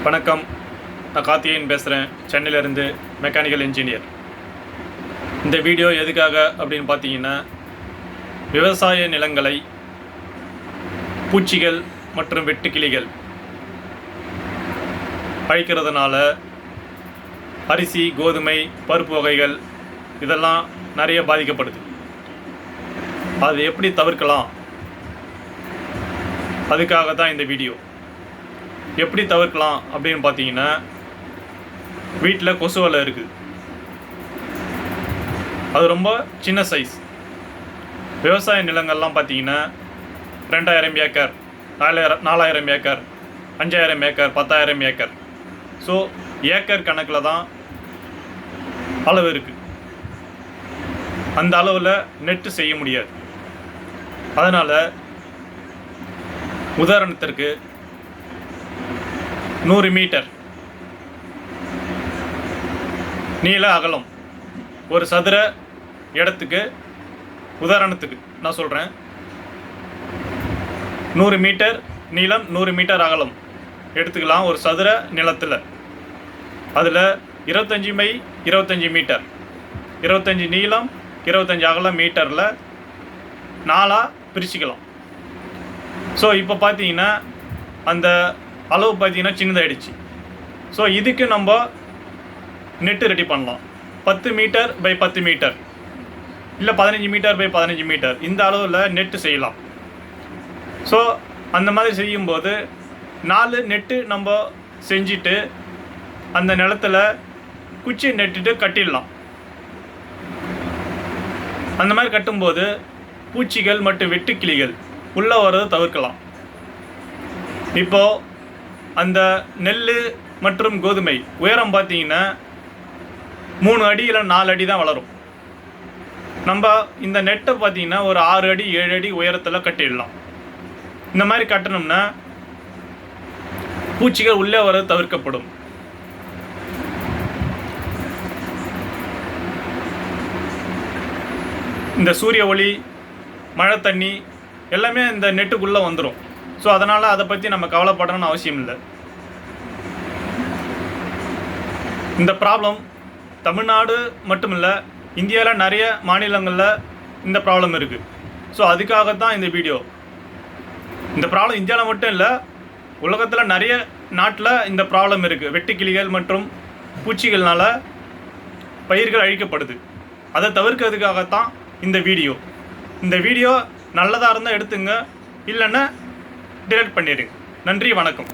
வணக்கம், நான் கார்த்திகேயன் பேசுகிறேன். சென்னையிலேருந்து மெக்கானிக்கல் இன்ஜினியர். இந்த வீடியோ எதுக்காக அப்படின்னு பார்த்தீங்கன்னா, விவசாய நிலங்களை பூச்சிகள் மற்றும் வெட்டுக்கிளிகள் அழிக்கிறதுனால அரிசி, கோதுமை, பருப்பு வகைகள் இதெல்லாம் நிறைய பாதிக்கப்படுது. அது எப்படி தவிர்க்கலாம், அதுக்காக தான் இந்த வீடியோ. எப்படி தவிர்க்கலாம் அப்படின்னு பார்த்தீங்கன்னா, வீட்டில் கொசு வலை இருக்குது. அது ரொம்ப சின்ன சைஸ். விவசாய நிலங்கள்லாம் பார்த்தீங்கன்னா 2000 acre, 4000 acre, 5000 acre, 10,000 acre. So acre கணக்கில் தான் அளவு இருக்குது. அந்த அளவில் நெட்டு செய்ய முடியாது. அதனால் உதாரணத்திற்கு 100 மீட்டர் நீள அகலம் ஒரு சதுர இடத்துக்கு, உதாரணத்துக்கு நான் சொல்கிறேன், 100 மீட்டர் நீளம், 100 மீட்டர் அகலம் எடுத்துக்கலாம் ஒரு சதுர நிலத்தில். அதில் 25x25 மீட்டர், 25 நீளம், 25 அகலம் மீட்டரில் 4 பிரிச்சுக்கலாம். ஸோ இப்போ பார்த்தீங்கன்னா அந்த அளவு பார்த்தீங்கன்னா சின்னதாகிடுச்சு. ஸோ இதுக்கு நம்ம நெட்டு ரெடி பண்ணலாம். 10 மீட்டர் பை 10 மீட்டர், இல்லை 15 மீட்டர் பை 15 மீட்டர், இந்த அளவில் நெட்டு செய்யலாம். ஸோ அந்த மாதிரி செய்யும்போது 4 நெட்டு நம்ம செஞ்சுட்டு அந்த நிலத்தில் குச்சி நெட்டுட்டு கட்டிடலாம். அந்த மாதிரி கட்டும்போது பூச்சிகள் மற்றும் வெட்டுக்கிளிகள் உள்ளே வர்றதை தவிர்க்கலாம். இப்போது அந்த நெல் மற்றும் கோதுமை உயரம் பார்த்தீங்கன்னா 3 அடி இல்லை 4 அடி தான் வளரும். நம்ம இந்த நெட்டை பார்த்தீங்கன்னா ஒரு 6 அடி 7 அடி உயரத்தில் கட்டிடலாம். இந்த மாதிரி கட்டணும்னா பூச்சிகள் உள்ளே வர தவிர்க்கப்படும். இந்த சூரிய ஒளி, மழை தண்ணி எல்லாமே இந்த நெட்டுக்குள்ளே வந்துடும். ஸோ அதனால் அதை பற்றி நம்ம கவலைப்படணும்னு அவசியம் இல்லை. இந்த ப்ராப்ளம் தமிழ்நாடு மட்டும் இல்லை, இந்தியாவில் நிறைய மாநிலங்களில் இந்த ப்ராப்ளம் இருக்குது. ஸோ அதுக்காகத்தான் இந்த வீடியோ. இந்த ப்ராப்ளம் இந்தியாவில் மட்டும் இல்லை, உலகத்தில் நிறைய நாட்டில் இந்த ப்ராப்ளம் இருக்குது. வெட்டுக்கிளிகள் மற்றும் பூச்சிகள்னால பயிர்கள் அழிக்கப்படுது. அதை தவிர்க்கிறதுக்காகத்தான் இந்த வீடியோ. இந்த வீடியோ நல்லதாக இருந்தால் எடுத்துங்க, இல்லைன்னா டிலீட் பண்ணிடுங்க. நன்றி, வணக்கம்.